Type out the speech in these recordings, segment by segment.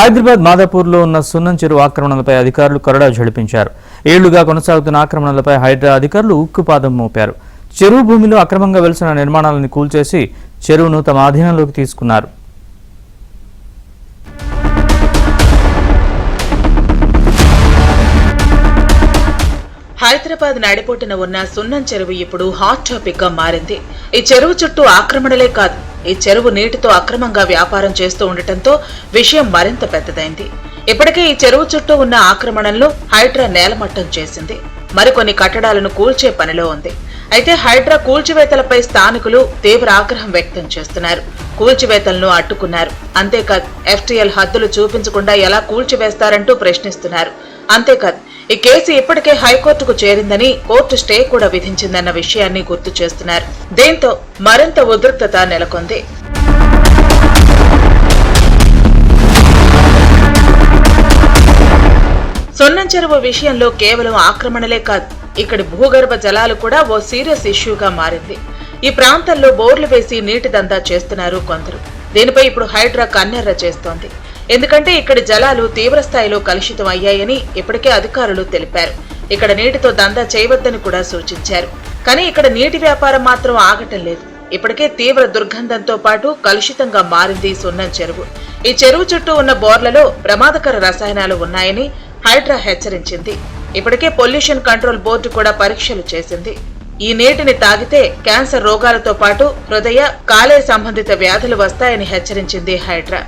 హైదరాబాద్ మాదాపూర్లో ఉన్న సున్నం చెరువు ఆక్రమణలపై అధికారులు కొరడా ఝడిపించారు. ఏళ్లుగా కొనసాగుతున్న ఆక్రమణలపై హైడ్రా అధికారులు ఉక్కుపాదం మోపారు. చెరువు భూమిలో అక్రమంగా వెలిసిన నిర్మాణాలను కూల్చేసి చెరువును తమ ఆధీనంలోకి తీసుకున్నారు. హైదరాబాద్ నడిపొట్టున ఉన్న సున్నం చెరువు ఇప్పుడు హాట్ టాపిక్ గా మారింది. ఈ చెరువు చుట్టూ ఆక్రమణలే కాదు, ఈ చెరువు నీటితో అక్రమంగా వ్యాపారం చేస్తూ ఉండటంతో విషయం మరింత పెద్దదైంది. ఇప్పటికే ఈ చెరువు చుట్టూ ఉన్న ఆక్రమణలను హైడ్రా నేలమట్టం చేసింది. మరికొన్ని కట్టడాలను కూల్చే పనిలో ఉంది. అయితే హైడ్రా కూల్చివేతలపై స్థానికులు తీవ్ర ఆగ్రహం వ్యక్తం చేస్తున్నారు. కూల్చివేతలను అడ్డుకున్నారు. అంతేకాదు ఎఫ్టీఎల్ హద్దులు చూపించకుండా ఎలా కూల్చివేస్తారంటూ ప్రశ్నిస్తున్నారు. అంతేకాదు ఈ కేసు ఇప్పటికే హైకోర్టుకు చేరిందని కోర్టు స్టే కూడా విధించిందన్న విషయాన్ని గుర్తు చేస్తున్నారు. దీంతో మరింత ఉద్రిక్తత నెలకొంది. సున్నం చెరువు విషయంలో కేవలం ఆక్రమణలే కాదు, ఇక్కడి భూగర్భ జలాలు కూడా ఓ సీరియస్ ఇష్యూగా మారింది. ఈ ప్రాంతంలో బోర్లు వేసి నీటి దందా చేస్తున్నారు కొందరు. దీనిపై ఇప్పుడు హైడ్రా కన్నెర్ర చేస్తోంది. ఎందుకంటే ఇక్కడి జలాలు తీవ్రస్థాయిలో కలుషితం అయ్యాయని ఇప్పటికే అధికారులు తెలిపారు. ఇక్కడ నీటితో దందా చేయవద్దని కూడా సూచించారు. కానీ ఇక్కడ నీటి వ్యాపారం మాత్రం ఆగటం లేదు. ఇప్పటికే తీవ్ర దుర్గంధంతో పాటు కలుషితంగా మారింది సున్నం చెరువు. ఈ చెరువు చుట్టూ ఉన్న బోర్లలో ప్రమాదకర రసాయనాలు ఉన్నాయని హైడ్రా హెచ్చరించింది. ఇప్పటికే పొల్యూషన్ కంట్రోల్ బోర్డు కూడా పరీక్షలు చేసింది. ఈ నీటిని తాగితే క్యాన్సర్ రోగాలతో పాటు హృదయ, కాలేయ సంబంధిత వ్యాధులు వస్తాయని హెచ్చరించింది హైడ్రా.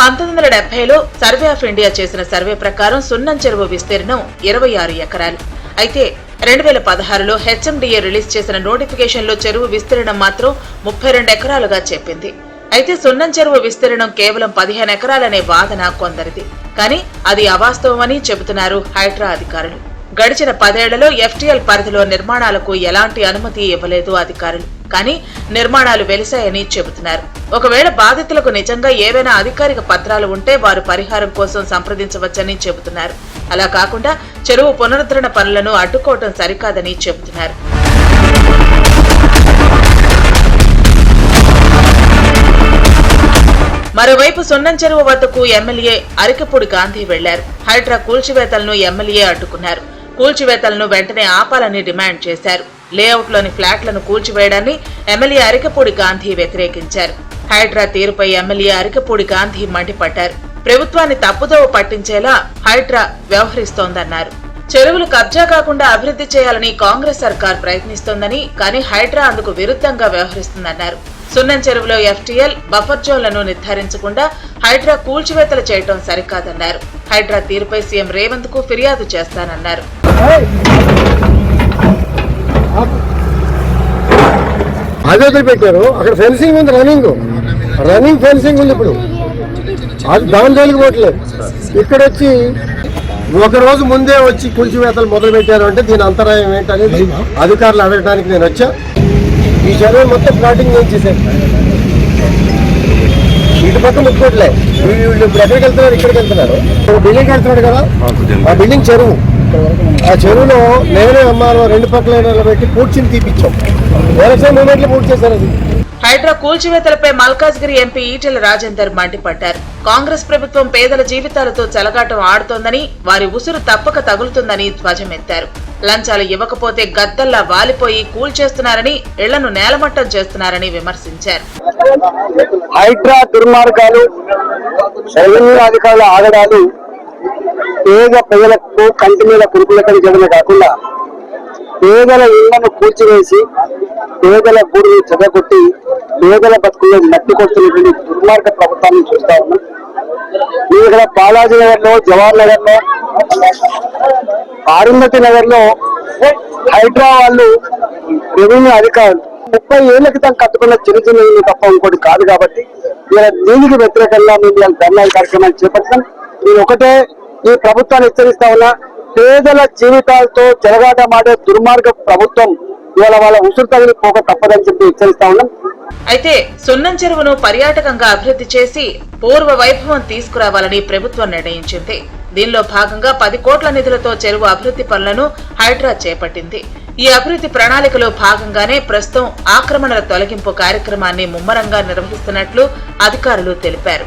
1970లో సర్వే ఆఫ్ ఇండియా చేసిన సర్వే ప్రకారం సున్నం చెరువు విస్తీర్ణం 26 ఎకరాలు. అయితే 2016లో హెచ్ఎండిఏ రిలీజ్ చేసిన నోటిఫికేషన్లో చెరువు విస్తీర్ణం మాత్రం 32 ఎకరాలుగా చెప్పింది. అయితే సున్నం చెరువు విస్తీర్ణం కేవలం 15 ఎకరాలనే వాదన కొందరిది. కానీ అది అవాస్తవమని చెబుతున్నారు హైడ్రా అధికారులు. గడిచిన 10 ఏళ్లలో ఎఫ్టీఎల్ పరిధిలో నిర్మాణాలకు ఎలాంటి అనుమతి ఇవ్వలేదు అధికారులు. కానీ నిర్మాణాలు వెలిశాయని చెబుతున్నారు. ఒకవేళ బాధితులకు నిజంగా ఏవైనా అధికారిక పత్రాలు ఉంటే వారు పరిహారం కోసం సంప్రదించవచ్చని చెబుతున్నారు. అలా కాకుండా చెరువు పునరుద్ధరణ పనులను అడ్డుకోవడం సరికాదని చెబుతున్నారు. మరోవైపు సున్నం చెరువు వద్దకు ఎమ్మెల్యే అరికపూడి గాంధీ వెళ్లారు. హైడ్రా కూల్చివేతలను ఎమ్మెల్యే అడ్డుకున్నారు. కూల్చివేతలను వెంటనే ఆపాలని డిమాండ్ చేశారు. లేఅవుట్లోని ఫ్లాట్లను కూల్చివేయడాన్ని ఎమ్మెల్యే అరికపూడి గాంధీ వ్యతిరేకించారు. హైడ్రా తీరుపై ఎమ్మెల్యే అరికపూడి గాంధీ మండిపడ్డారు. ప్రభుత్వాన్ని తప్పుదోవ పట్టించేలా హైడ్రా వ్యవహరిస్తోందన్నారు. చెరువులు కబ్జా కాకుండా అభివృద్ధి చేయాలని కాంగ్రెస్ సర్కార్ ప్రయత్నిస్తోందని, కానీ హైడ్రా అందుకు విరుద్ధంగా వ్యవహరిస్తుందన్నారు. సున్నం చెరువులో ఎఫ్టీఎల్, బఫర్ జోన్లను నిర్ధారించకుండా హైడ్రా కూల్చివేతలు చేయటం సరికాదన్నారు. హైడ్రా తీరుపై సీఎం రేవంత్ కు ఫిర్యాదు చేస్తానన్నారు. అదే పెట్టారు. అక్కడ ఫెన్సింగ్ ఉంది, రన్నింగ్ ఫెన్సింగ్ ఉంది. ఇప్పుడు అది దాని జోలికి పోవట్లేదు. ఇక్కడ వచ్చి ఒక రోజు ముందే వచ్చి కూల్చివేతలు మొదలు పెట్టారు అంటే దీని అంతరాయం ఏంటనేది అధికారులు అడగడానికి నేను వచ్చా. ఈ చెరువు మొత్తం ప్లాటింగ్ చేసేసారు. ఇటు పక్క ముట్టుకోవట్లే. వీళ్ళు ఇప్పుడు ఎక్కడికి వెళ్తున్నారు? ఇక్కడికి వెళ్తున్నారు. బిల్డింగ్ వెళ్తున్నాడు కదా, ఆ బిల్డింగ్ చెరువు. ఆ చెరువులో నేనే అమ్మారు 2 పక్కల పెట్టి పూడ్చిని తీపిచ్చాం. ఎలక్షన్ మూమెంట్ లో పూర్తి చేశారు. అది హైడ్రా కూల్చివేతలపై మల్కాజ్గిరి ఎంపీ ఈటెల రాజేందర్ మండిపడ్డారు. కాంగ్రెస్ ప్రభుత్వం పేదల జీవితాలతో చెలగాటం ఆడుతోందని, వారి ఉసురు తప్పక తగులుతుందని ధ్వజమెత్తారు. లంచాలు ఇవ్వకపోతే గద్దల్లా వాలిపోయి కూల్చేస్తున్నారని, ఇళ్లను నేలమట్టం చేస్తున్నారని విమర్శించారు. హైడ్రా దుర్మార్గాలు, రెవెన్యూ అధికారుల ఆగడాలు పేద ప్రజలకు కంటి మీద కురుకులకని చేయడమే కాకుండా పేదల ఇళ్లను కూల్చివేసి పేదల గూడును చెదగొట్టి పేదల బతుకుల్లో మట్టి కొడుతున్నటువంటి దుర్మార్గ ప్రభుత్వాన్ని చూస్తా ఉన్నాం. ఇక్కడ బాలాజీ నగర్ లో, జవహర్ నగర్ లో, అరుంధతి నగర్ లో హైడ్రా వాళ్ళు రెవెన్యూ అధికారులు 30 ఏళ్ల క్రితం కట్టుకున్న చిన్న చిన్న ఇల్లు తప్ప ఇంకోటి కాదు. కాబట్టి ఇలా దీనికి వ్యతిరేకంగా మేము ధర్నాల కార్యక్రమాలు చేపట్టాం. నేను ఒకటే ఈ ప్రభుత్వాన్ని హెచ్చరిస్తా ఉన్నా, పేదల జీవితాలతో చెలగాటమాడే దుర్మార్గ ప్రభుత్వం ఇవాళ వాళ్ళ ఉసురు తగిలి పోక తప్పదని చెప్పి హెచ్చరిస్తా ఉన్నాం. అయితే సున్నం చెరువును పర్యాటకంగా అభివృద్ధి చేసి పూర్వ వైభవం తీసుకురావాలని ప్రభుత్వం నిర్ణయించింది. దీనిలో భాగంగా 10 కోట్ల నిధులతో చెరువు అభివృద్ధి పనులను హైడ్రా చేపట్టింది. ఈ అభివృద్ధి ప్రణాళికలో భాగంగానే ప్రస్తుతం ఆక్రమణల తొలగింపు కార్యక్రమాన్ని ముమ్మరంగా నిర్వహిస్తున్నట్లు అధికారులు తెలిపారు.